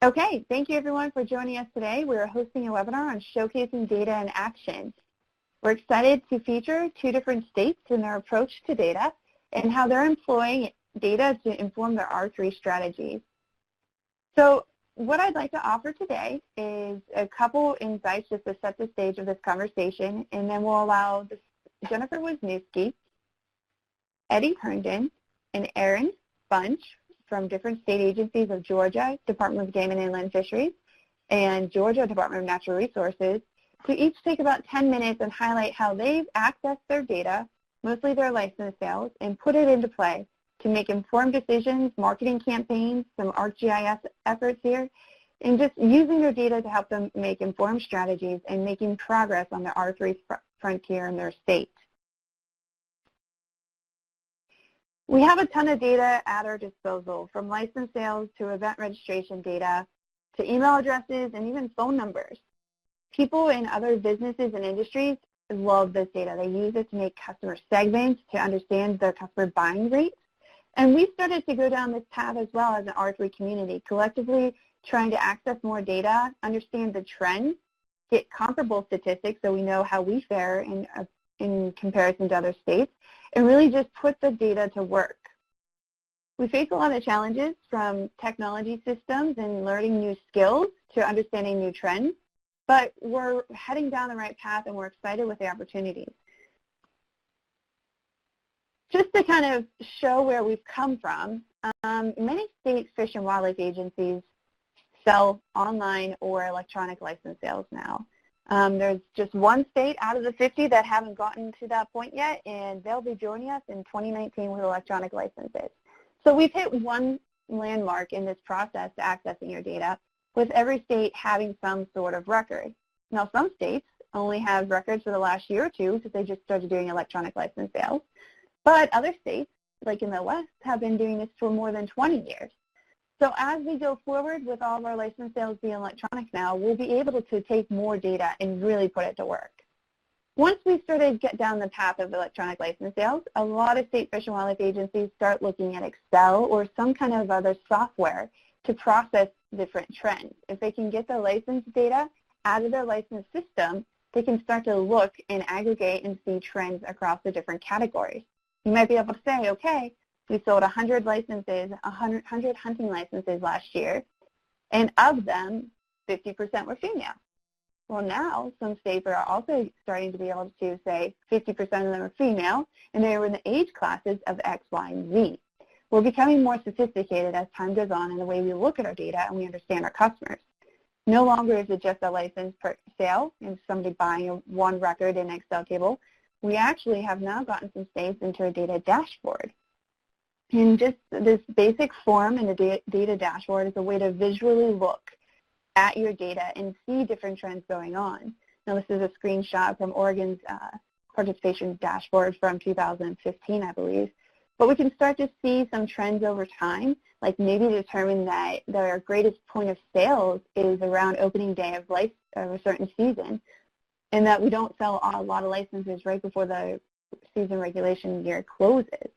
Okay, thank you everyone for joining us today. We're hosting a webinar on showcasing data in action. We're excited to feature 2 different states in their approach to data and how they're employing data to inform their R3 strategies. So what I'd like to offer today is a couple insights just to set the stage of this conversation, and then we'll allow Jenifer Wisniewski, Eddie Herndon, and Aaron Bunch from different state agencies of Georgia, Department of Game and Inland Fisheries, and Georgia Department of Natural Resources, to each take about 10 minutes and highlight how they've accessed their data, mostly their license sales, and put it into play to make informed decisions, marketing campaigns, some Arc GIS efforts here, and just using their data to help them make informed strategies and making progress on the R3 frontier in their state. We have a ton of data at our disposal, from license sales to event registration data to email addresses and even phone numbers. People in other businesses and industries love this data. They use it to make customer segments, to understand their customer buying rates. And we started to go down this path as well as an R3 community, collectively trying to access more data, understand the trends, get comparable statistics so we know how we fare in comparison to other states, and really just put the data to work. We face a lot of challenges, from technology systems and learning new skills to understanding new trends, but we're heading down the right path and we're excited with the opportunities. Just to kind of show where we've come from, many state fish and wildlife agencies sell online or electronic license sales now. There's just one state out of the 50 that haven't gotten to that point yet, and they'll be joining us in 2019 with electronic licenses. So we've hit one landmark in this process to accessing your data, with every state having some sort of record. Now, some states only have records for the last year or two because they just started doing electronic license sales. But other states, like in the West, have been doing this for more than 20 years. So as we go forward with all of our license sales being electronic now, we'll be able to take more data and really put it to work. Once we started to get down the path of electronic license sales, a lot of state fish and wildlife agencies start looking at Excel or some kind of other software to process different trends. If they can get the license data out of their license system, they can start to look and aggregate and see trends across the different categories. You might be able to say, okay, we sold 100 licenses, 100 hunting licenses last year, and of them, 50% were female. Well, now some states are also starting to be able to say 50% of them are female, and they were in the age classes of X, Y, and Z. We're becoming more sophisticated as time goes on in the way we look at our data and we understand our customers. No longer is it just a license per sale and somebody buying one record in an Excel table. We actually have now gotten some states into a data dashboard. And just this basic form in the data dashboard is a way to visually look at your data and see different trends going on. Now, this is a screenshot from Oregon's participation dashboard from 2015, I believe. But we can start to see some trends over time, like maybe determine that their greatest point of sales is around opening day of a certain season, and that we don't sell a lot of licenses right before the season regulation year closes.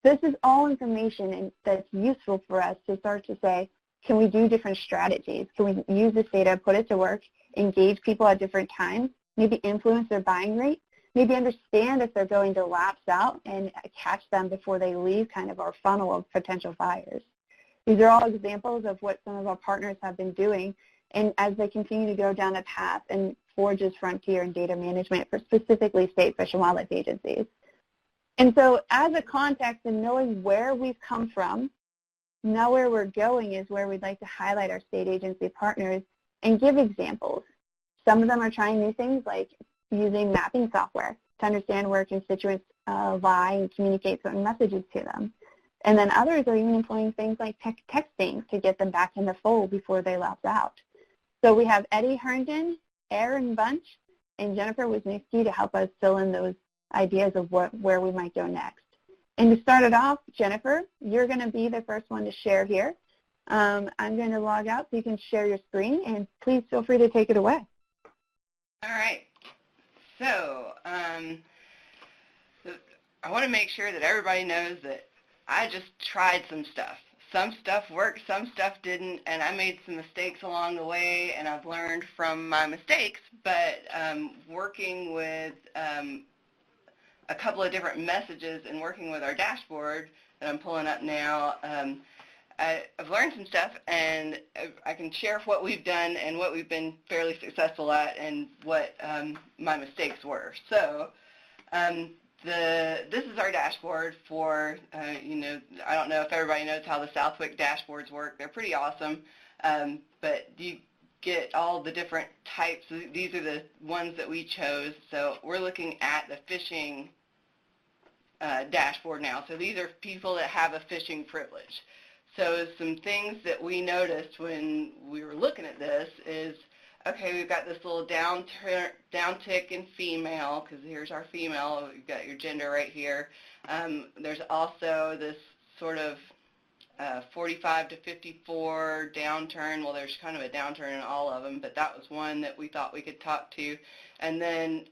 This is all information that's useful for us to start to say, can we do different strategies? Can we use this data, put it to work, engage people at different times, maybe influence their buying rate, maybe understand if they're going to lapse out and catch them before they leave kind of our funnel of potential buyers. These are all examples of what some of our partners have been doing, and as they continue to go down a path and forge this frontier in data management for specifically state fish and wildlife agencies. And so as a context and knowing where we've come from, now where we're going is where we'd like to highlight our state agency partners and give examples. Some of them are trying new things like using mapping software to understand where constituents lie and communicate certain messages to them. And then others are even employing things like texting to get them back in the fold before they lapse out. So we have Eddie Herndon, Aaron Bunch, and Jenifer Wisniewski to help us fill in those ideas of where we might go next. And to start it off, Jenifer, you're going to be the first one to share here. I'm going to log out so you can share your screen, and please feel free to take it away. All right. So I want to make sure that everybody knows that I just tried some stuff. some stuff worked, some stuff didn't, and I made some mistakes along the way, and I've learned from my mistakes, but working with a couple of different messages and working with our dashboard that I'm pulling up now, I've learned some stuff, and I can share what we've done and what we've been fairly successful at and what my mistakes were. So this is our dashboard for, you know, I don't know if everybody knows how the Southwick dashboards work. They're pretty awesome, but you get all the different types. These are the ones that we chose. So we're looking at the fishing dashboard now. So these are people that have a fishing privilege. So some things that we noticed when we were looking at this is, okay, we've got this little downtick in female, because here's our female. We've got your gender right here. There's also this sort of 45 to 54 downturn. Well, there's kind of a downturn in all of them, but that was one that we thought we could talk to. And then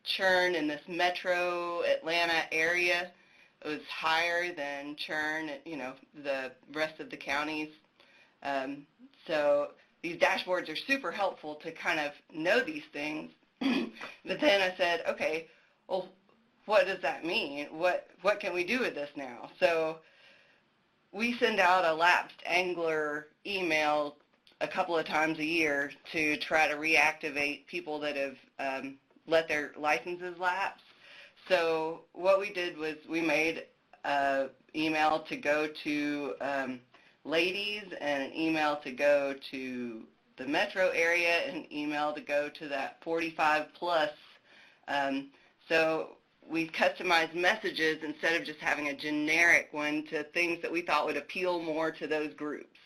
churn in this metro Atlanta area. It was higher than churn at, you know, the rest of the counties. So these dashboards are super helpful to kind of know these things. But then I said, okay, well, what does that mean? What can we do with this now? So we send out a lapsed angler email a couple of times a year to try to reactivate people that have let their licenses lapse. So what we did was we made an email to go to ladies and an email to go to the metro area and an email to go to that 45 plus. So we customized messages instead of just having a generic one to things that we thought would appeal more to those groups.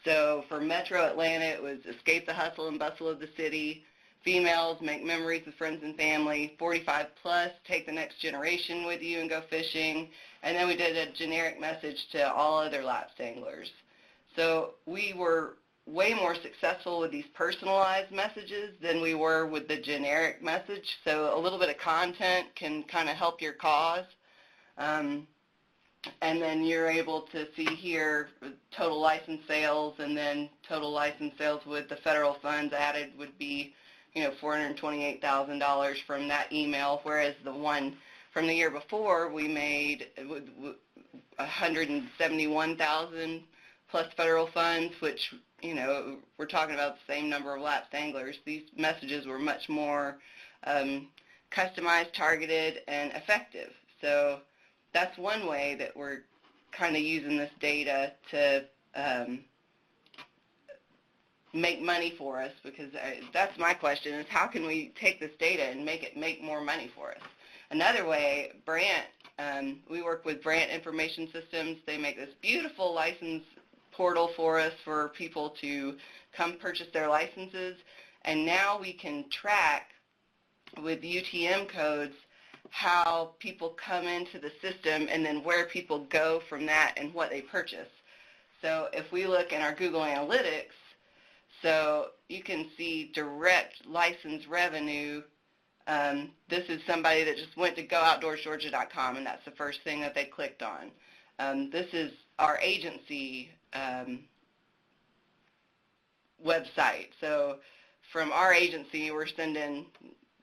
So for Metro Atlanta, it was escape the hustle and bustle of the city. Females, make memories with friends and family. 45 plus, take the next generation with you and go fishing. And then we did a generic message to all other lapsed anglers. So we were way more successful with these personalized messages than we were with the generic message. So a little bit of content can kind of help your cause. And then you're able to see here total license sales, and then total license sales with the federal funds added would be, you know, $428,000 from that email, whereas the one from the year before we made $171,000 plus federal funds, which, you know, we're talking about the same number of lapsed anglers. These messages were much more customized, targeted, and effective. So that's one way that we're kind of using this data to make money for us, because that's my question, is how can we take this data and make it make more money for us? Another way, Brant, we work with Brant Information Systems. They make this beautiful license portal for us for people to come purchase their licenses, and now we can track with UTM codes how people come into the system and then where people go from that and what they purchase. So if we look in our Google Analytics, so you can see direct license revenue. This is somebody that just went to gooutdoorsgeorgia.com, and that's the first thing that they clicked on. This is our agency website. So from our agency, we're sending,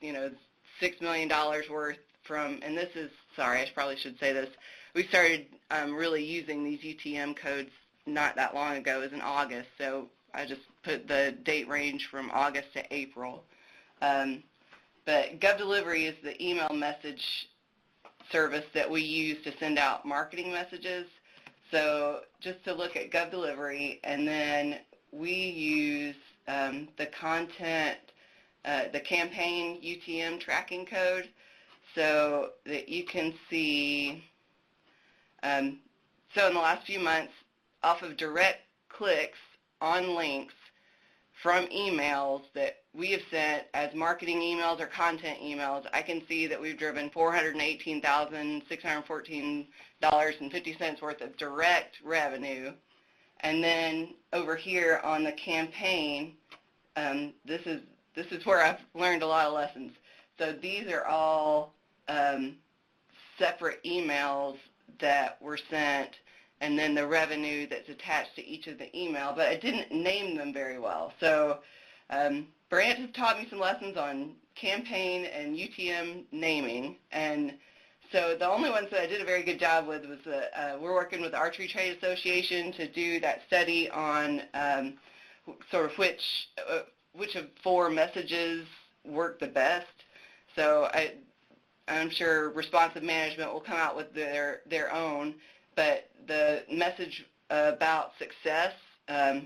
you know, $6 million worth from, and this is, sorry, I probably should say this, we started really using these UTM codes not that long ago. It was in August, so I just put the date range from August to April. But GovDelivery is the email message service that we use to send out marketing messages. So just to look at GovDelivery, and then we use the content, the campaign UTM tracking code, so that you can see, so in the last few months, off of direct clicks on links from emails that we have sent as marketing emails or content emails, I can see that we've driven $418,614.50 worth of direct revenue. And then over here on the campaign, this is where I've learned a lot of lessons. So these are all separate emails that were sent, and then the revenue that's attached to each of the email, but I didn't name them very well. So Brant has taught me some lessons on campaign and UTM naming, and so the only ones that I did a very good job with was we're working with the Archery Trade Association to do that study on sort of which of 4 messages work the best. So I'm sure responsive management will come out with their own, but the message about success,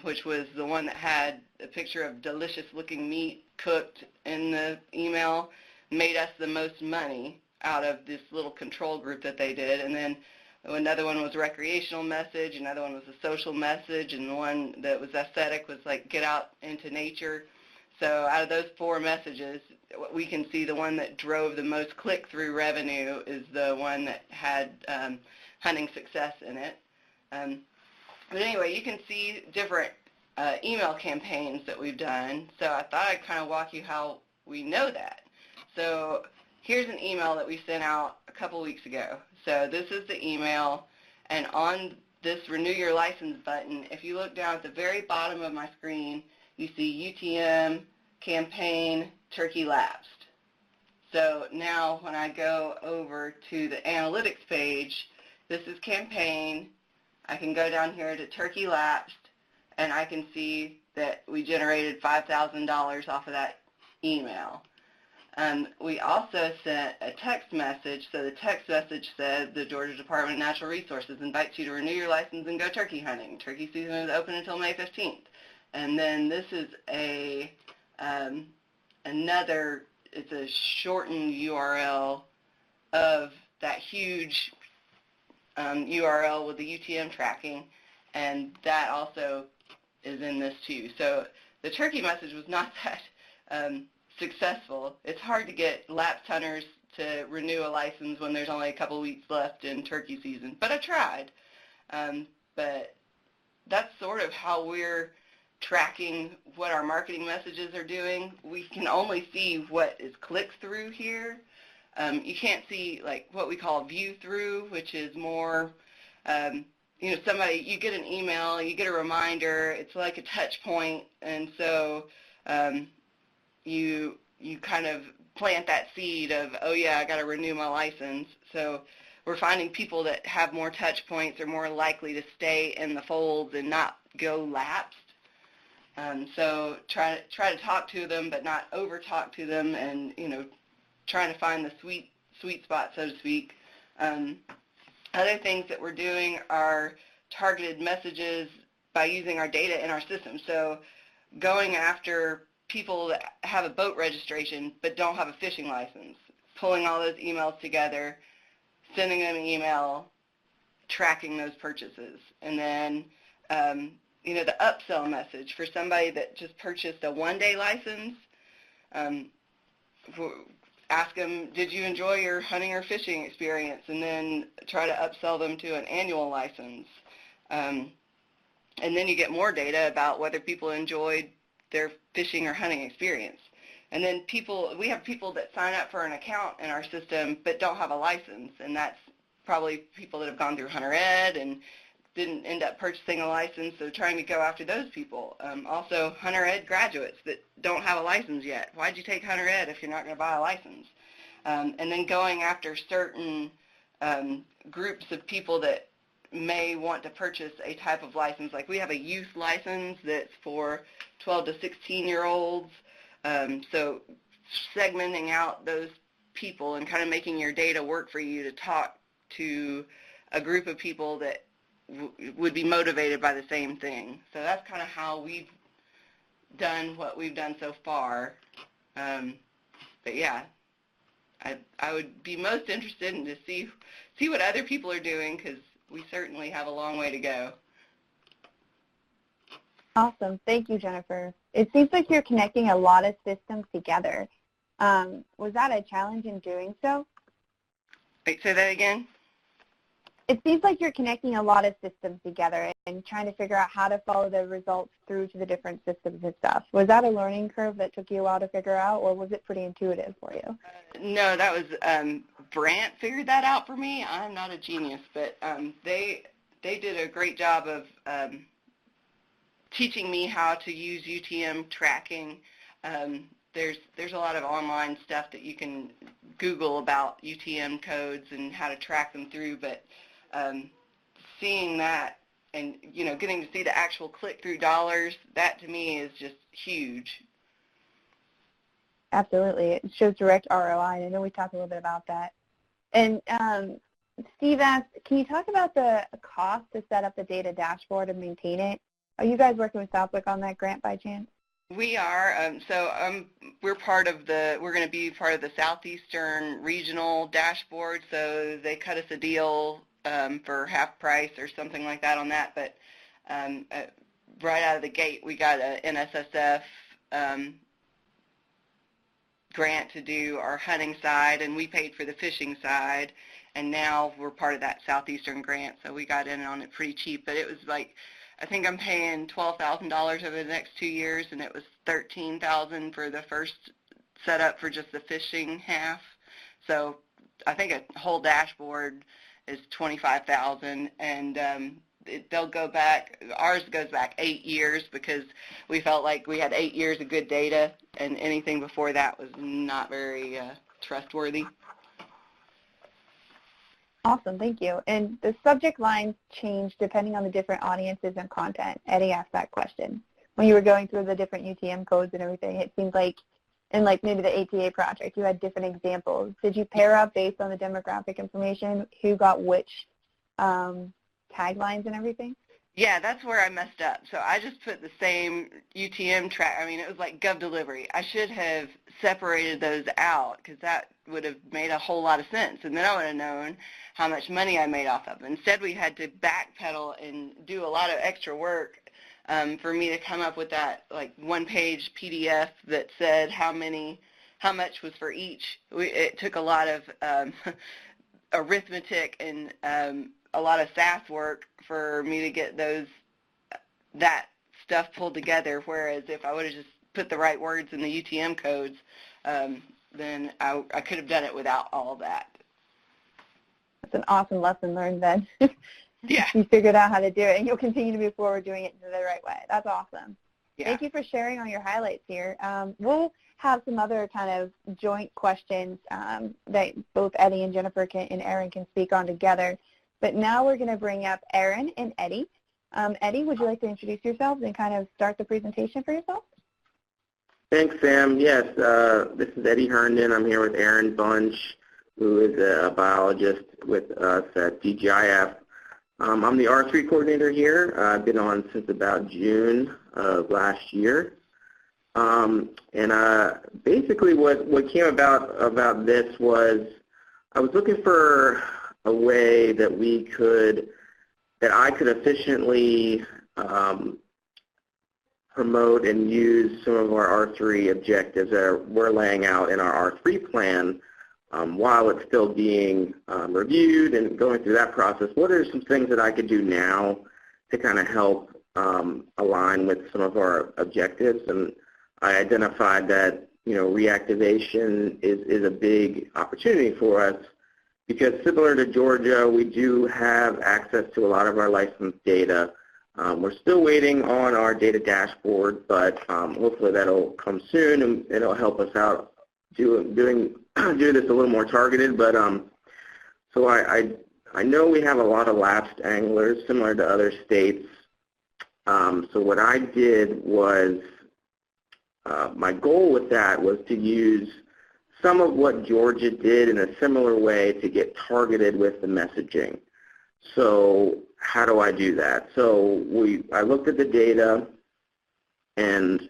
which was the one that had a picture of delicious-looking meat cooked in the email, made us the most money out of this little control group that they did. And then another one was a recreational message, another one was a social message, and the one that was aesthetic was like get out into nature. So out of those 4 messages, we can see the one that drove the most click-through revenue is the one that had hunting success in it. But anyway, you can see different email campaigns that we've done. So I thought I'd kind of walk you how we know that. So here's an email that we sent out a couple weeks ago. So this is the email, and on this Renew Your License button, if you look down at the very bottom of my screen, you see UTM, campaign, turkey lapsed. So now when I go over to the analytics page, this is campaign. I can go down here to turkey lapsed, and I can see that we generated $5,000 off of that email. We also sent a text message. So the text message said, the Georgia Department of Natural Resources invites you to renew your license and go turkey hunting. Turkey season is open until May 15th. And then this is another, it's a shortened URL of that huge URL with the UTM tracking, and that also is in this too. So the turkey message was not that successful. It's hard to get lapsed hunters to renew a license when there's only a couple weeks left in turkey season, but I tried. But that's sort of how we're tracking what our marketing messages are doing. We can only see what is click-through here. You can't see like what we call view-through, which is more, somebody, you get an email, you get a reminder, it's like a touch point, and so you kind of plant that seed of, oh yeah, I got to renew my license. So we're finding people that have more touch points are more likely to stay in the folds and not go lapsed. So try to talk to them, but not over talk to them, and trying to find the sweet spot, so to speak. Other things that we're doing are targeted messages by using our data in our system. So going after people that have a boat registration but don't have a fishing license, pulling all those emails together, sending them an email, tracking those purchases, and then the upsell message for somebody that just purchased a one-day license. Ask them, did you enjoy your hunting or fishing experience, and then try to upsell them to an annual license. And then you get more data about whether people enjoyed their fishing or hunting experience. And then we have people that sign up for an account in our system but don't have a license, and that's probably people that have gone through Hunter Ed and didn't end up purchasing a license, so trying to go after those people. Also, Hunter Ed graduates that don't have a license yet. Why'd you take Hunter Ed if you're not going to buy a license? And then going after certain groups of people that may want to purchase a type of license. Like we have a youth license that's for 12 to 16-year-olds. So segmenting out those people and kind of making your data work for you to talk to a group of people that would be motivated by the same thing. So that's kind of how we've done what we've done so far. But yeah, I would be most interested in to see what other people are doing, because we certainly have a long way to go. Awesome. Thank you, Jenifer. It seems like you're connecting a lot of systems together. Was that a challenge in doing so? Wait, say that again? It seems like you're connecting a lot of systems together and trying to figure out how to follow the results through to the different systems and stuff. Was that a learning curve that took you a while to figure out, or was it pretty intuitive for you? No, that was Brant figured that out for me. I'm not a genius, but they they did a great job of teaching me how to use UTM tracking. There's a lot of online stuff that you can Google about UTM codes and how to track them through, but seeing that and, you know, getting to see the actual click-through dollars, that to me is just huge. Absolutely. It shows direct ROI, and I know we talked a little bit about that. And Steve asked, can you talk about the cost to set up the data dashboard and maintain it? Are you guys working with Southwick on that grant by chance? We are. We're going to be part of the Southeastern Regional Dashboard, so they cut us a deal for half price or something like that on that. But right out of the gate, we got an NSSF grant to do our hunting side, and we paid for the fishing side. And now we're part of that Southeastern grant, so we got in on it pretty cheap. But it was like, I think I'm paying $12,000 over the next 2 years, and it was $13,000 for the first setup for just the fishing half. So I think a whole dashboard is $25,000, and they'll go back. Ours goes back 8 years because we felt like we had 8 years of good data, and anything before that was not very trustworthy. Awesome, thank you. And the subject lines change depending on the different audiences and content. Eddie asked that question. When you were going through the different UTM codes and everything, it seems like in like maybe the ATA project, you had different examples. Did you pair up based on the demographic information, who got which taglines and everything? Yeah, that's where I messed up. So I just put the same UTM track. I mean, it was like Gov Delivery. I should have separated those out because that would have made a whole lot of sense, and then I would have known how much money I made off of it. Instead, we had to backpedal and do a lot of extra work for me to come up with that like one-page PDF that said how much was for each. It took a lot of arithmetic and a lot of SAS work for me to get that stuff pulled together, whereas if I would have just put the right words in the UTM codes, then I could have done it without all of that. That's an awesome lesson learned then. Yeah. You figured out how to do it, and you'll continue to move forward doing it the right way. That's awesome. Yeah. Thank you for sharing all your highlights here. We'll have some other kind of joint questions that both Eddie and Jenifer and Aaron can speak on together. But now we're going to bring up Aaron and Eddie. Eddie, would you like to introduce yourselves and kind of start the presentation for yourself? Thanks, Sam. Yes, this is Eddie Herndon. I'm here with Aaron Bunch, who is a biologist with us at DGIF. I'm the Archery coordinator here. I've been on since about June of last year. Basically what came about this was I was looking for a way that I could efficiently promote and use some of our R3 objectives that we're laying out in our R3 plan while it's still being reviewed and going through that process. What are some things that I could do now to kind of help align with some of our objectives? And I identified that, you know, reactivation is a big opportunity for us because similar to Georgia, we do have access to a lot of our licensed data. We're still waiting on our data dashboard, but hopefully that'll come soon and it'll help us out do this a little more targeted. But so I know we have a lot of lapsed anglers similar to other states. So what I did was my goal with that was to use some of what Georgia did in a similar way to get targeted with the messaging. So how do I do that? So I looked at the data and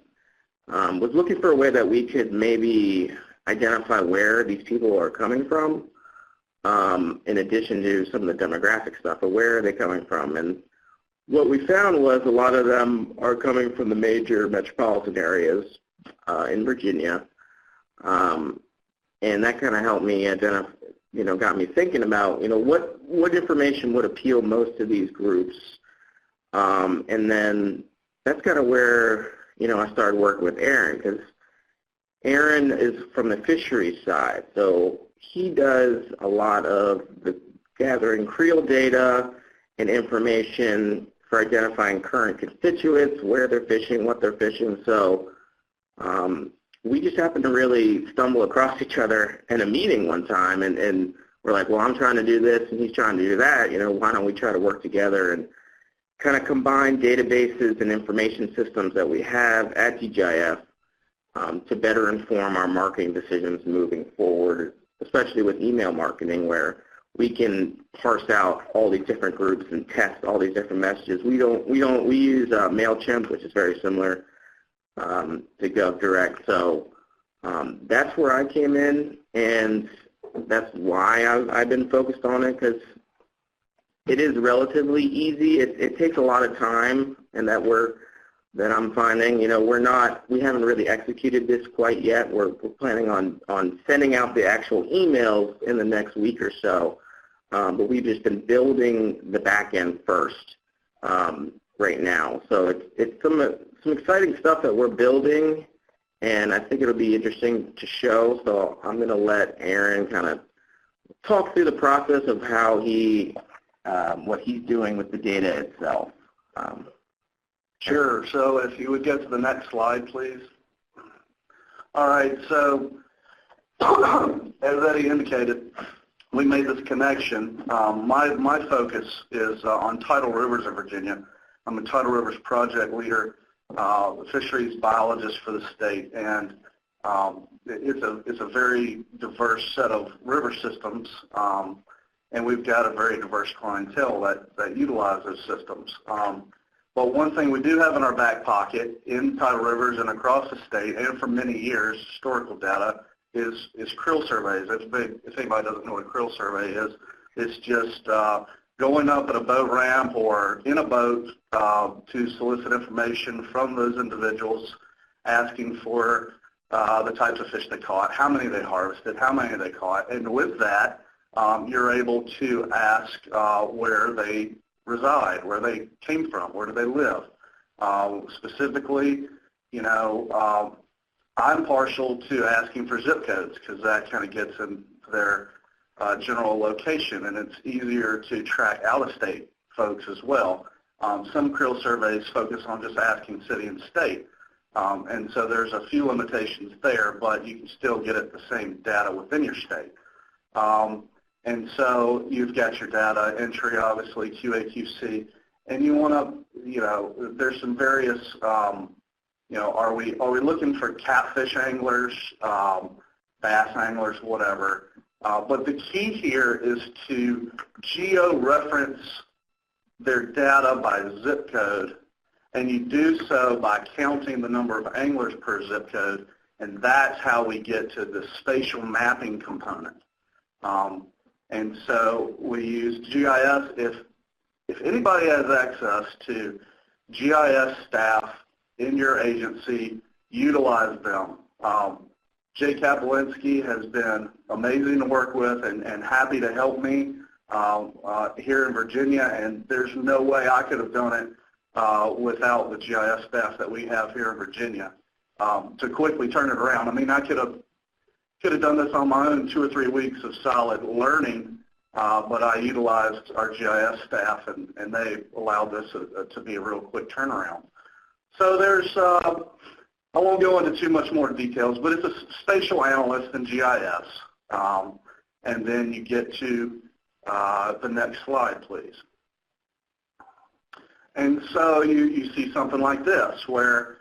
was looking for a way that we could maybe identify where these people are coming from, in addition to some of the demographic stuff, but where are they coming from? And what we found was a lot of them are coming from the major metropolitan areas in Virginia. And that kind of helped me identify, you know, got me thinking about, you know, what information would appeal most to these groups. And then that's kind of where, you know, I started working with Aaron, because Aaron is from the fisheries side. So he does a lot of the gathering creel data and information for identifying current constituents, where they're fishing, what they're fishing. So we just happened to really stumble across each other in a meeting one time, and we're like, well, I'm trying to do this and he's trying to do that. Why don't we try to work together and kind of combine databases and information systems that we have at GIS to better inform our marketing decisions moving forward, especially with email marketing, where we can parse out all these different groups and test all these different messages. We use MailChimp, which is very similar to GovDirect. So that's where I came in, and that's why I've been focused on it, because it is relatively easy. It takes a lot of time, and that I'm finding, we haven't really executed this quite yet. We're planning on sending out the actual emails in the next week or so, but we've just been building the back end first right now. So it's some exciting stuff that we're building, and I think it'll be interesting to show. So I'm going to let Aaron kind of talk through the process of how what he's doing with the data itself. Sure. So if you would go to the next slide, please. All right. So as Eddie indicated, we made this connection. My focus is on tidal rivers in Virginia. I'm a tidal rivers project leader, fisheries biologist for the state, and it's a very diverse set of river systems, and we've got a very diverse clientele that utilize those systems. But one thing we do have in our back pocket in tidal rivers and across the state, and for many years, historical data, is krill surveys. If anybody doesn't know what a krill survey is, it's just going up at a boat ramp or in a boat to solicit information from those individuals, asking for the types of fish they caught, how many they harvested, how many they caught, and with that, you're able to ask where they reside, where they came from, where do they live. Specifically, I'm partial to asking for zip codes because that kind of gets into their general location, and it's easier to track out-of-state folks as well. Some krill surveys focus on just asking city and state, and so there's a few limitations there, but you can still get at the same data within your state. And so you've got your data entry, obviously, QA/QC, and you want to, there's some various, are we looking for catfish anglers, bass anglers, whatever. But the key here is to geo-reference their data by zip code, and you do so by counting the number of anglers per zip code, and that's how we get to the spatial mapping component. And so we use GIS. If anybody has access to GIS staff in your agency, utilize them. Jay Kapolinski has been amazing to work with and happy to help me here in Virginia, and there's no way I could have done it without the GIS staff that we have here in Virginia to quickly turn it around. I mean, I could have done this on my own 2 or 3 weeks of solid learning, but I utilized our GIS staff, and they allowed this to be a real quick turnaround. So there's, I won't go into too much more details, but it's a spatial analyst in GIS. And then you get to the next slide, please. And so you see something like this, where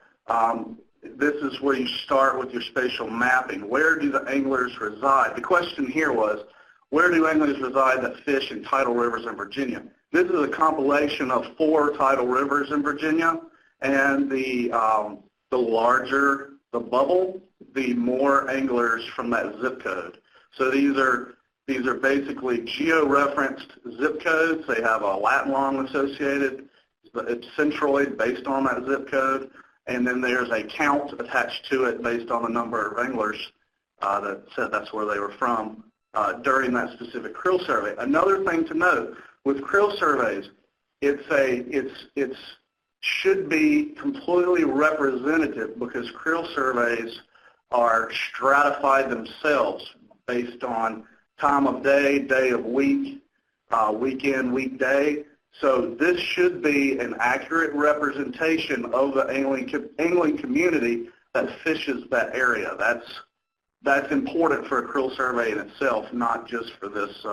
this is where you start with your spatial mapping. Where do the anglers reside? The question here was, where do anglers reside that fish in tidal rivers in Virginia? This is a compilation of 4 tidal rivers in Virginia, and the larger the bubble, the more anglers from that zip code. So these are basically geo-referenced zip codes. They have a lat long associated. It's centroid based on that zip code. And then there's a count attached to it based on the number of anglers that said that's where they were from during that specific krill survey. Another thing to note with krill surveys, it should be completely representative because krill surveys are stratified themselves based on time of day, day of week, weekend, weekday. So this should be an accurate representation of the angling community that fishes that area. That's important for a krill survey in itself, not just for this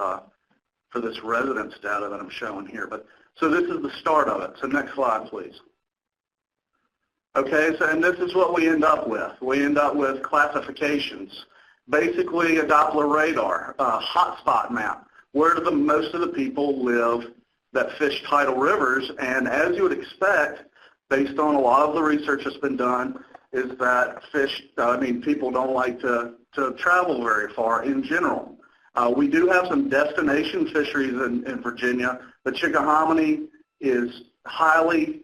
residence data that I'm showing here. But so this is the start of it. So next slide, please. Okay, so and this is what we end up with. We end up with classifications. Basically a Doppler radar, a hotspot map. Where do most of the people live that fish tidal rivers? And as you would expect, based on a lot of the research that's been done, is that people don't like to travel very far in general. We do have some destination fisheries in Virginia. The Chickahominy is highly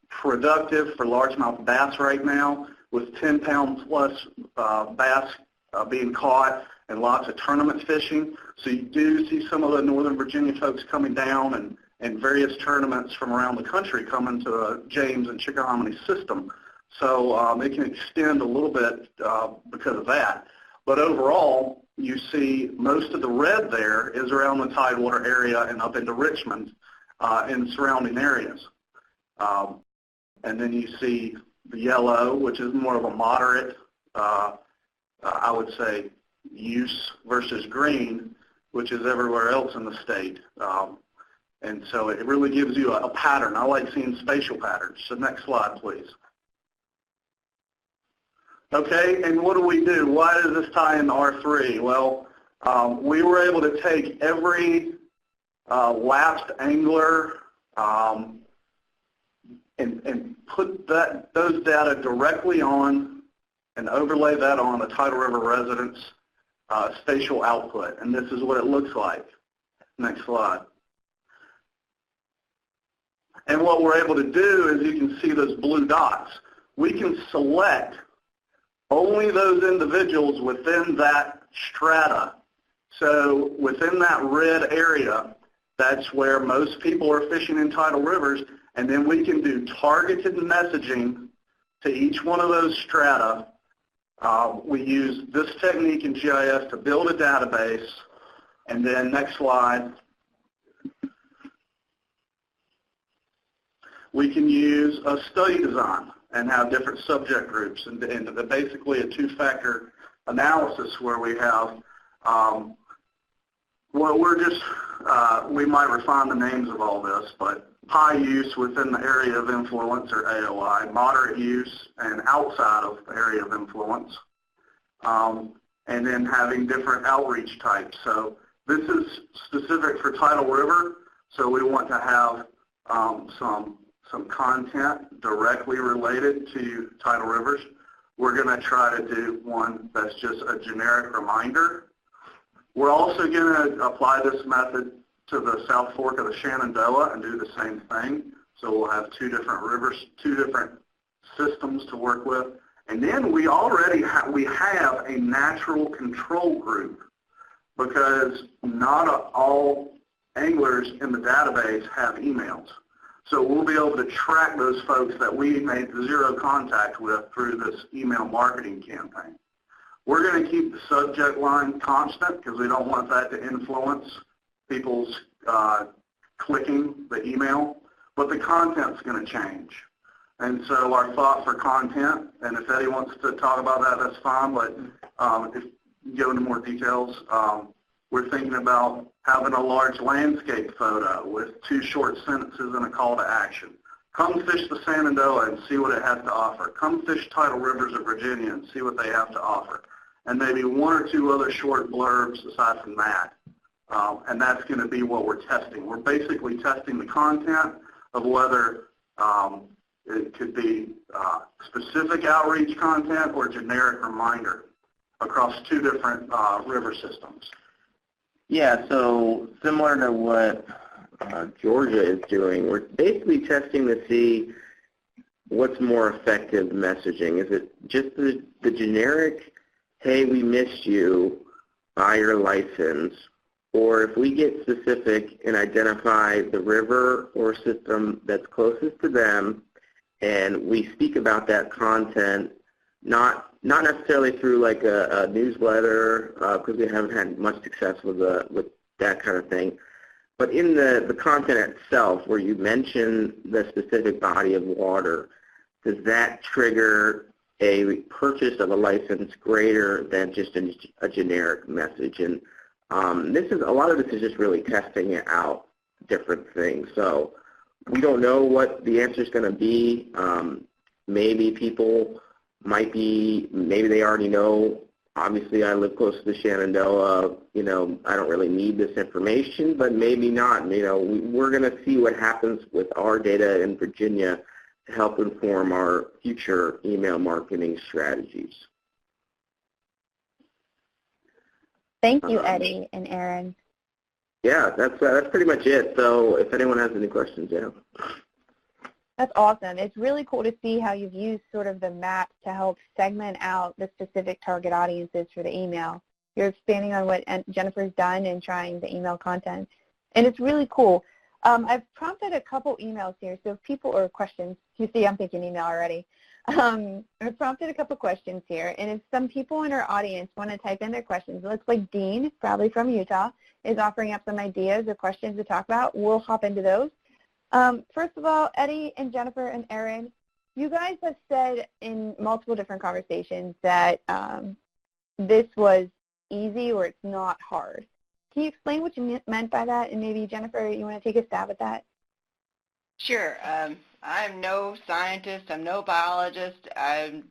productive for largemouth bass right now, with 10-pound plus bass being caught and lots of tournament fishing. So you do see some of the Northern Virginia folks coming down and various tournaments from around the country coming to the James and Chickahominy system. So it can extend a little bit because of that. But overall, you see most of the red there is around the Tidewater area and up into Richmond and surrounding areas. And then you see the yellow, which is more of a moderate, I would say, use versus green, which is everywhere else in the state. And so it really gives you a pattern. I like seeing spatial patterns. So next slide, please. Okay, and what do? Why does this tie into R3? Well, we were able to take every lapsed angler and put those data directly on and overlay that on a tidal river residence spatial output. And this is what it looks like. Next slide. And what we're able to do is you can see those blue dots. We can select only those individuals within that strata. So within that red area, that's where most people are fishing in tidal rivers, and then we can do targeted messaging to each one of those strata. We use this technique in GIS to build a database, and then next slide. We can use a study design and have different subject groups, and basically a two-factor analysis where we have, we might refine the names of all this, but high use within the area of influence, or AOI, moderate use and outside of the area of influence, and then having different outreach types. So this is specific for tidal river, so we want to have some content directly related to tidal rivers. We're going to try to do one that's just a generic reminder. We're also going to apply this method to the South Fork of the Shenandoah and do the same thing. So we'll have two different rivers, two different systems to work with. And then we already have a natural control group, because not all anglers in the database have emails. So we'll be able to track those folks that we made zero contact with through this email marketing campaign. We're going to keep the subject line constant because we don't want that to influence people's clicking the email, but the content's going to change. And so our thought for content, and if Eddie wants to talk about that, that's fine, but if you go into more details, we're thinking about having a large landscape photo with 2 short sentences and a call to action. Come fish the Shenandoah and see what it has to offer. Come fish tidal rivers of Virginia and see what they have to offer. And maybe 1 or 2 other short blurbs aside from that. And that's going to be what we're testing. We're basically testing the content of whether it could be specific outreach content or generic reminder across 2 different river systems. Yeah, so similar to what Georgia is doing, we're basically testing to see what's more effective messaging. Is it just the generic, hey, we missed you, buy your license, or if we get specific and identify the river or system that's closest to them, and we speak about that content, not necessarily through like a newsletter, because we haven't had much success with that kind of thing, But in the content itself, where you mention the specific body of water, does that trigger a purchase of a license greater than just a generic message? And a lot of this is just really testing out different things. So we don't know what the answer is going to be. Maybe people maybe they already know. Obviously, I live close to the Shenandoah. I don't really need this information, but maybe not. We're going to see what happens with our data in Virginia to help inform our future email marketing strategies. Thank you, Eddie and Aaron. Yeah, that's pretty much it. So if anyone has any questions, yeah. That's awesome. It's really cool to see how you've used sort of the map to help segment out the specific target audiences for the email. You're expanding on what Jenifer's done and trying the email content. And it's really cool. I've prompted a couple emails here, so if people, or questions, you see I'm thinking email already. I've prompted a couple questions here, and if some people in our audience want to type in their questions, it looks like Dean, probably from Utah, is offering up some ideas or questions to talk about. We'll hop into those. First of all, Eddie and Jenifer and Aaron, you guys have said in multiple different conversations that this was easy or it's not hard. Can you explain what you meant by that? And maybe, Jenifer, you want to take a stab at that? Sure. I'm no scientist. I'm no biologist. I'm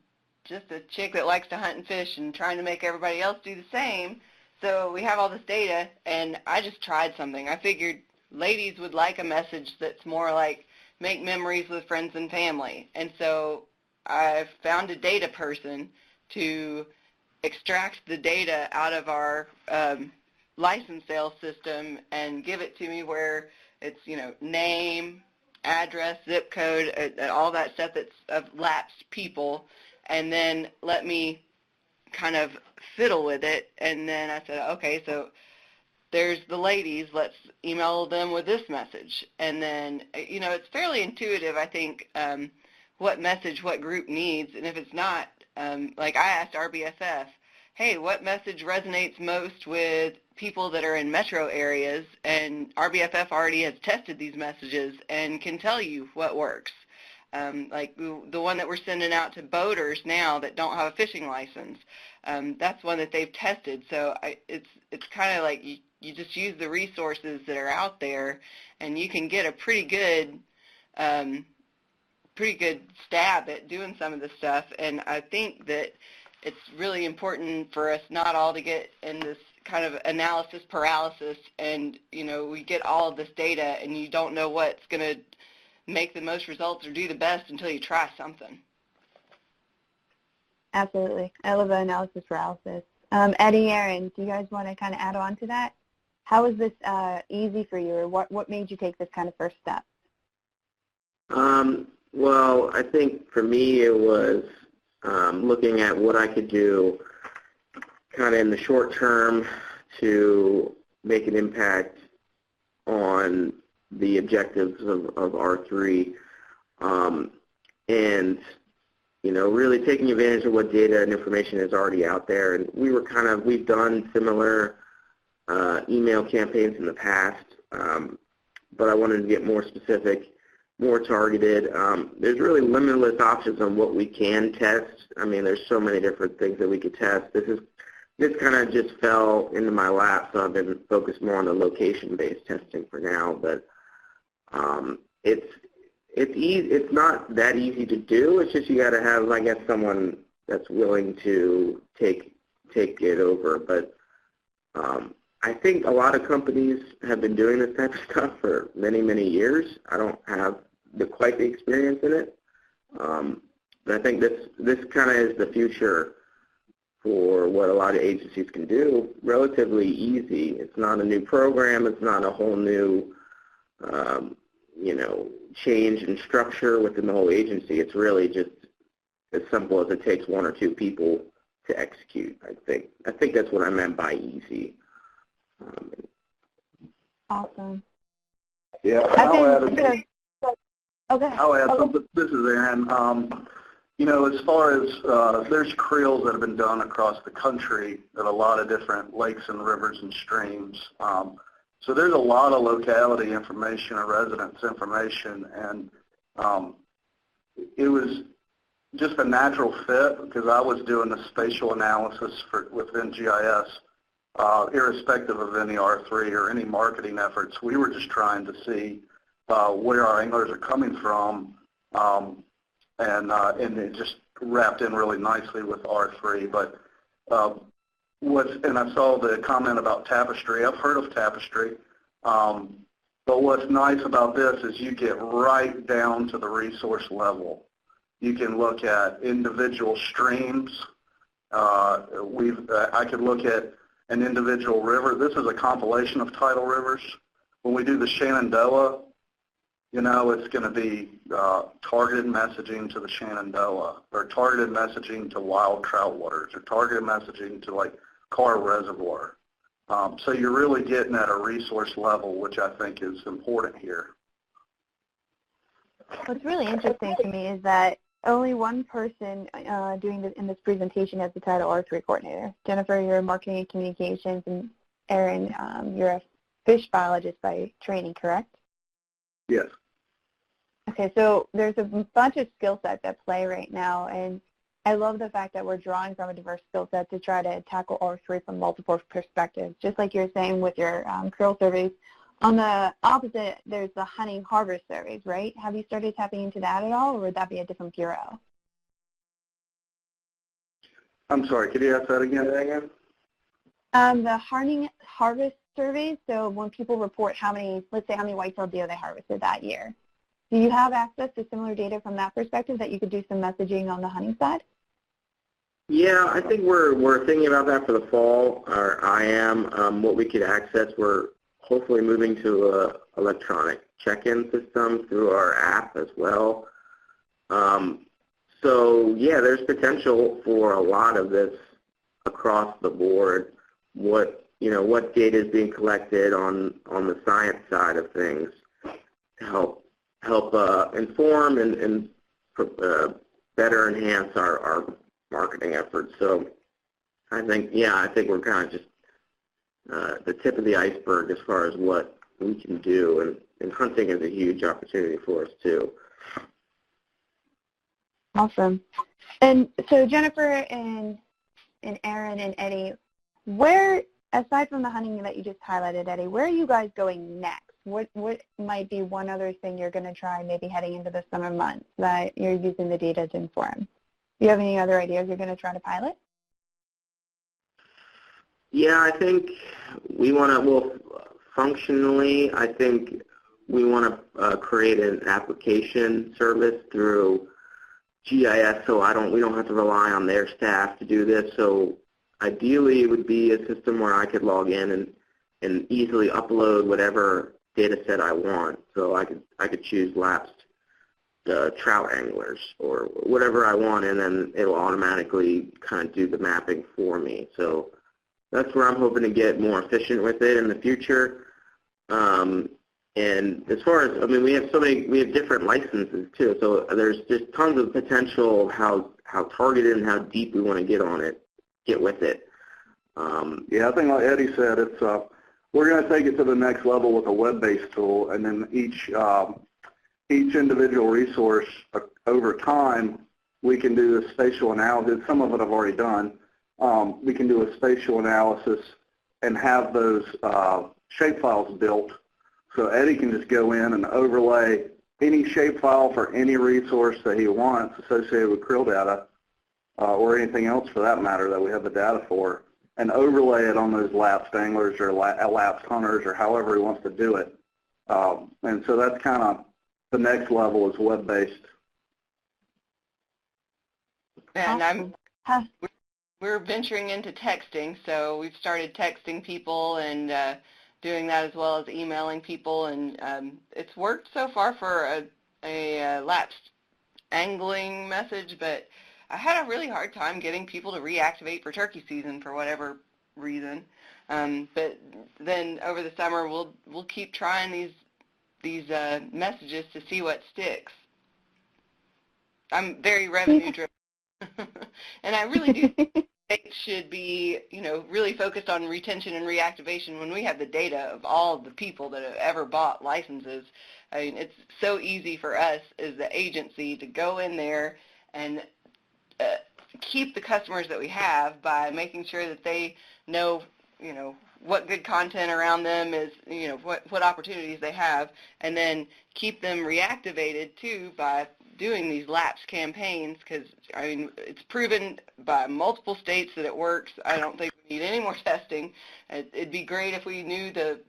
just a chick that likes to hunt and fish and trying to make everybody else do the same. So we have all this data, and I just tried something. I figured ladies would like a message that's more like make memories with friends and family. And so I found a data person to extract the data out of our license sales system and give it to me where it's, name, address, zip code, all that stuff that's of lapsed people, and then let me kind of fiddle with it. And then I said, okay, so there's the ladies, let's email them with this message. And then, it's fairly intuitive, I think, what message what group needs. And if it's not, like I asked RBFF, hey, what message resonates most with people that are in metro areas? And RBFF already has tested these messages and can tell you what works. Like the one that we're sending out to boaters now that don't have a fishing license, that's one that they've tested. So it's kind of like you just use the resources that are out there, and you can get a pretty good stab at doing some of this stuff. And I think that it's really important for us not all to get in this kind of analysis paralysis, and we get all of this data and you don't know what's going to make the most results or do the best until you try something. Absolutely. I love the analysis paralysis. Eddie, Aaron, do you guys want to kind of add on to that? How was this easy for you, or what made you take this kind of first step? Well, I think for me it was looking at what I could do kind of in the short term to make an impact on the objectives of R3, and really taking advantage of what data and information is already out there. And we've done similar email campaigns in the past, but I wanted to get more specific, more targeted. There's really limitless options on what we can test. I mean, there's so many different things that we could test. This kind of just fell into my lap, so I've been focused more on the location-based testing for now. But it's not that easy to do. It's just you got to have, I guess, someone that's willing to take it over. But I think a lot of companies have been doing this type of stuff for many, many years. I don't have quite the experience in it. But I think this kind of is the future for what a lot of agencies can do. Relatively easy. It's not a new program. It's not a whole new, change in structure within the whole agency. It's really just as simple as it takes one or two people to execute. I think that's what I meant by easy. Awesome. Yeah, I'll add something. This is Aaron. As far as there's krills that have been done across the country at a lot of different lakes and rivers and streams. So there's a lot of locality information or residence information, and it was just a natural fit because I was doing the spatial analysis within GIS, irrespective of any R3 or any marketing efforts. We were just trying to see where our anglers are coming from, and it just wrapped in really nicely with R3. But and I saw the comment about Tapestry. I've heard of Tapestry, but what's nice about this is you get right down to the resource level. You can look at individual streams. I could look at an individual river. This is a compilation of tidal rivers. When we do the Shenandoah, you know, it's going to be targeted messaging to the Shenandoah, or targeted messaging to wild trout waters, or targeted messaging to like Carr Reservoir. So you're really getting at a resource level, which I think is important here. What's really interesting to me is that only one person doing this in this presentation has the title R3 coordinator. Jenifer, you're marketing and communications, and Aaron, you're a fish biologist by training, correct? Yes. Okay, so there's a bunch of skill sets at play right now, and I love the fact that we're drawing from a diverse skill set to try to tackle R3 from multiple perspectives, just like you're saying with your Krill surveys. On the opposite, there's the hunting harvest surveys, right? Have you started tapping into that at all, or would that be a different bureau? I'm sorry, could you ask that again? The hunting harvest surveys, so when people report let's say how many white-tailed deer they harvested that year. Do you have access to similar data from that perspective that you could do some messaging on the hunting side? Yeah, I think we're thinking about that for the fall, or I am. What we could access, we're hopefully moving to an electronic check-in system through our app as well. So yeah, there's potential for a lot of this across the board. What data is being collected on the science side of things to help inform and better enhance our marketing efforts. So I think we're kind of just the tip of the iceberg as far as what we can do, and hunting is a huge opportunity for us too. Awesome. And so Jenifer and Aaron and Eddie, where, aside from the hunting that you just highlighted, Eddie, where are you guys going next? What might be one other thing you're going to try maybe heading into the summer months that you're using the data to inform? Do you have any other ideas you're going to try to pilot? Yeah, I think we want to, functionally, I think we want to create an application service through GIS, so we don't have to rely on their staff to do this. So ideally, it would be a system where I could log in and easily upload whatever data set I want. So I could choose lapsed trout anglers or whatever I want, and then it'll automatically kind of do the mapping for me. So that's where I'm hoping to get more efficient with it in the future. And as far as, we have different licenses too, so there's just tons of potential how targeted and how deep we want to get with it. Yeah, I think like Eddie said, it's we're going to take it to the next level with a web-based tool, and then each individual resource over time, we can do a spatial analysis. Some of it I've already done. We can do a spatial analysis and have those shapefiles built. So Eddie can just go in and overlay any shapefile for any resource that he wants associated with krill data, or anything else for that matter that we have the data for, and overlay it on those lapsed anglers or lapsed hunters or however he wants to do it. And so that's kind of the next level is web-based. And we're venturing into texting, so we've started texting people and doing that as well as emailing people, and it's worked so far for a lapsed angling message, but I had a really hard time getting people to reactivate for turkey season for whatever reason. But then over the summer, we'll keep trying these messages to see what sticks. I'm very revenue driven, and I really do states should be, really focused on retention and reactivation when we have the data of all of the people that have ever bought licenses. I mean, it's so easy for us as the agency to go in there and keep the customers that we have by making sure that they know, what good content around them is, what opportunities they have, and then keep them reactivated too by doing these lapse campaigns, because, it's proven by multiple states that it works. I don't think we need any more testing. It'd be great if we knew the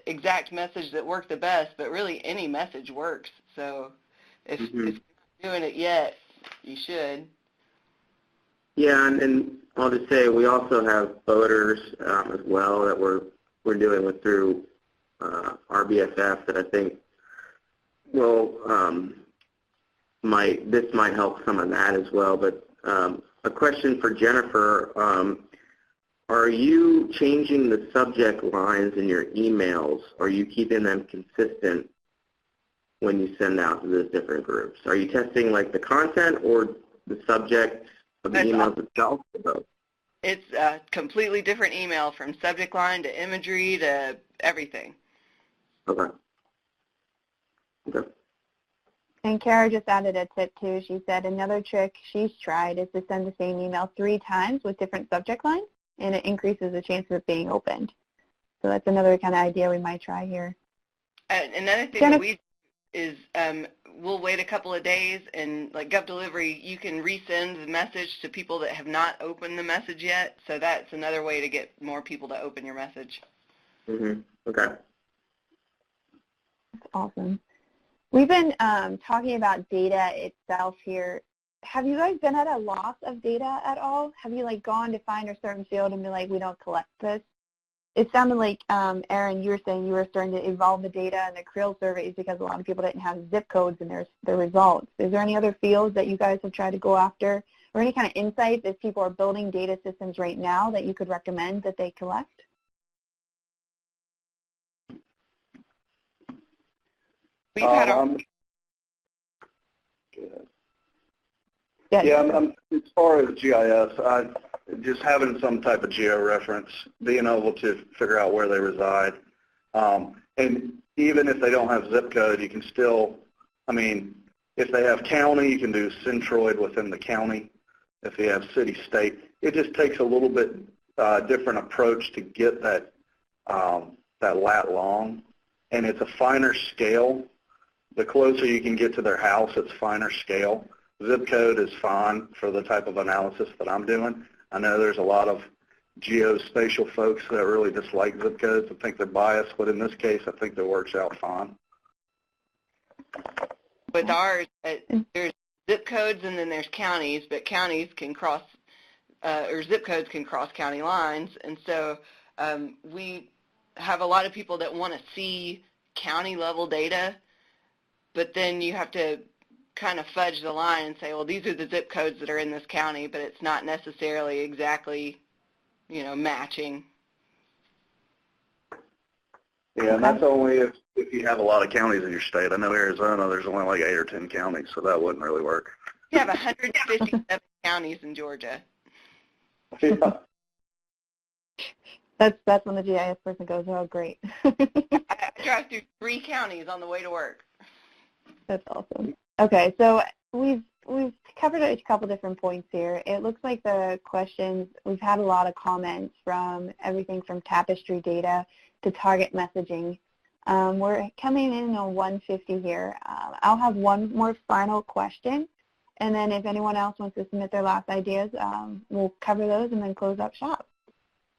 exact message that worked the best, but really any message works. So if you're not doing it yet, you should. Yeah, and I'll just say we also have voters as well that we're dealing with through RBSF that I think will this might help some of that as well. But a question for Jenifer: are you changing the subject lines in your emails? Or are you keeping them consistent when you send out to those different groups? Are you testing like the content or the subject of the emails itself? It's a completely different email, from subject line to imagery to everything. Okay. Okay. And Kara just added a tip too. She said another trick she's tried is to send the same email 3 times with different subject lines, and it increases the chance of it being opened. So that's another kind of idea we might try here. Another thing that we do is we'll wait a couple of days, and like GovDelivery, you can resend the message to people that have not opened the message yet. So that's another way to get more people to open your message. Okay. That's awesome. We've been talking about data itself here. Have you guys been at a loss of data at all? Have you gone to find a certain field and be like, we don't collect this? It sounded like, Aaron, you were saying you were starting to evolve the data and the Krill surveys because a lot of people didn't have zip codes in their results. Is there any other fields that you guys have tried to go after, or any kind of insights as people are building data systems right now that you could recommend that they collect? We've had as far as GIS, just having some type of geo-reference, being able to figure out where they reside. And even if they don't have zip code, you can still, if they have county, you can do centroid within the county. If you have city-state, it just takes a little bit different approach to get that lat long. And it's a finer scale. The closer you can get to their house, it's finer scale. Zip code is fine for the type of analysis that I'm doing. I know there's a lot of geospatial folks that really dislike zip codes and think they're biased, but in this case, I think that works out fine. With ours, there's zip codes and then there's counties, but counties can cross, or zip codes can cross county lines, and so we have a lot of people that want to see county level data, but then you have to kind of fudge the line and say, well, these are the zip codes that are in this county, but it's not necessarily exactly, matching. Yeah, and that's only if you have a lot of counties in your state. I know Arizona, there's only like 8 or 10 counties, so that wouldn't really work. We have 157 counties in Georgia. Yeah. That's when the GIS person goes, oh, great. I drive through 3 counties on the way to work. That's awesome. Okay, so we've covered a couple different points here. It looks like the questions, we've had a lot of comments from everything from tapestry data to target messaging. We're coming in on 150 here. I'll have one more final question, and then if anyone else wants to submit their last ideas, we'll cover those and then close up shop.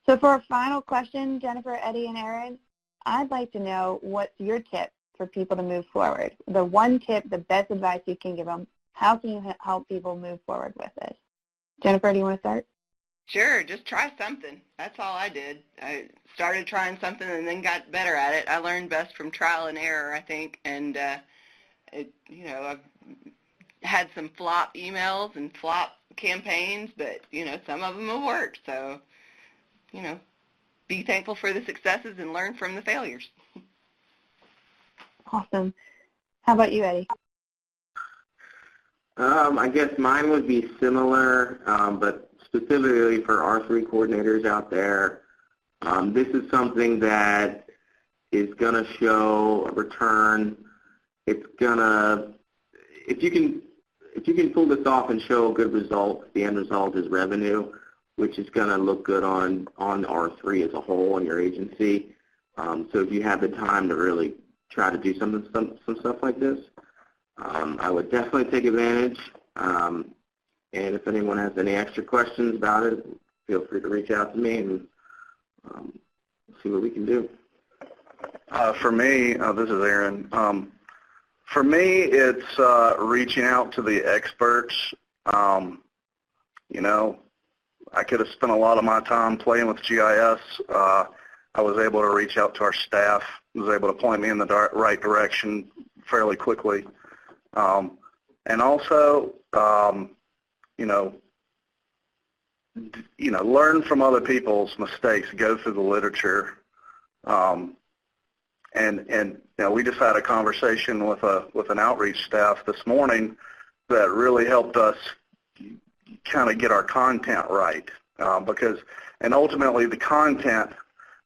So for our final question, Jenifer, Eddie, and Aaron, I'd like to know what's your tip for people to move forward. The one tip, the best advice you can give them. How can you help people move forward with this? Jenifer, do you want to start? Sure, just try something. That's all I did. I started trying something and then got better at it. I learned best from trial and error, I think, and I've had some flop emails and flop campaigns, but some of them have worked. So, be thankful for the successes and learn from the failures. Awesome. How about you, Eddie? I guess mine would be similar, but specifically for R3 coordinators out there. This is something that is going to show a return. It's going to, if you can pull this off and show a good result, the end result is revenue, which is going to look good on R3 as a whole in your agency. So if you have the time to really try to do some stuff like this, I would definitely take advantage. And if anyone has any extra questions about it, feel free to reach out to me and see what we can do. For me, this is Aaron. For me, it's reaching out to the experts. You know, I could have spent a lot of my time playing with GIS. I was able to reach out to our staff, was able to point me in the right direction fairly quickly. And also, learn from other people's mistakes, go through the literature. And we just had a conversation with an outreach staff this morning that really helped us kind of get our content right, and ultimately the content,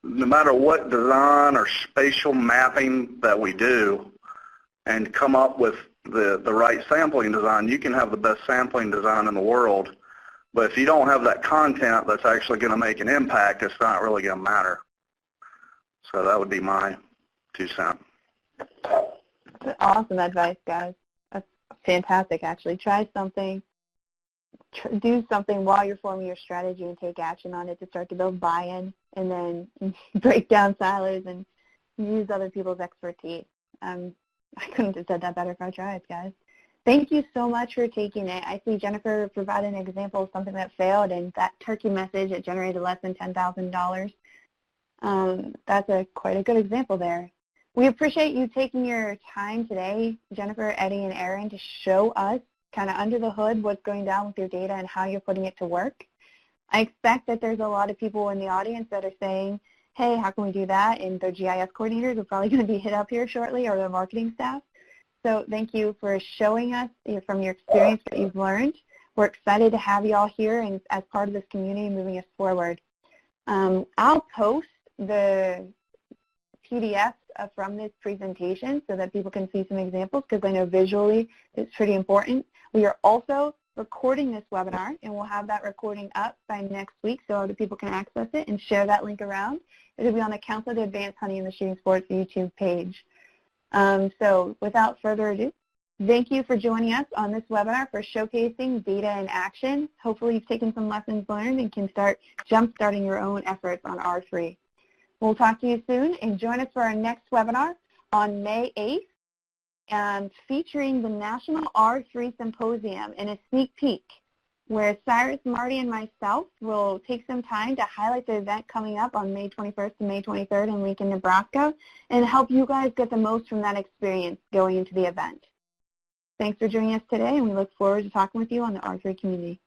no matter what design or spatial mapping that we do and come up with the right sampling design, you can have the best sampling design in the world, but if you don't have that content that's actually going to make an impact, it's not really going to matter. So that would be my 2 cents. That's awesome advice, guys. That's fantastic, actually. Try something. Do something while you're forming your strategy and take action on it to start to build buy-in, and then break down silos and use other people's expertise. I couldn't have said that better if I tried, guys. Thank you so much for taking it. I see Jenifer provided an example of something that failed, and that turkey message, it generated less than $10,000. That's quite a good example there. We appreciate you taking your time today, Jenifer, Eddie, and Aaron, to show us kind of under the hood what's going down with your data and how you're putting it to work. I expect that there's a lot of people in the audience that are saying, hey, how can we do that? And their GIS coordinators are probably going to be hit up here shortly, or their marketing staff. So thank you for showing us from your experience what you've learned. We're excited to have you all here and as part of this community moving us forward. I'll post the PDF from this presentation so that people can see some examples, because I know visually it's pretty important. We are also recording this webinar, and we'll have that recording up by next week so other people can access it and share that link around. It'll be on the Council to Advance Hunting and the Shooting Sports YouTube page. So without further ado, thank you for joining us on this webinar for showcasing data in action. Hopefully you've taken some lessons learned and can start jump-starting your own efforts on R3. We'll talk to you soon, and join us for our next webinar on May 8th, featuring the National R3 Symposium and a sneak peek, where Cyrus, Marty, and myself will take some time to highlight the event coming up on May 21st and May 23rd in Lincoln, Nebraska, and help you guys get the most from that experience going into the event. Thanks for joining us today, and we look forward to talking with you on the R3 community.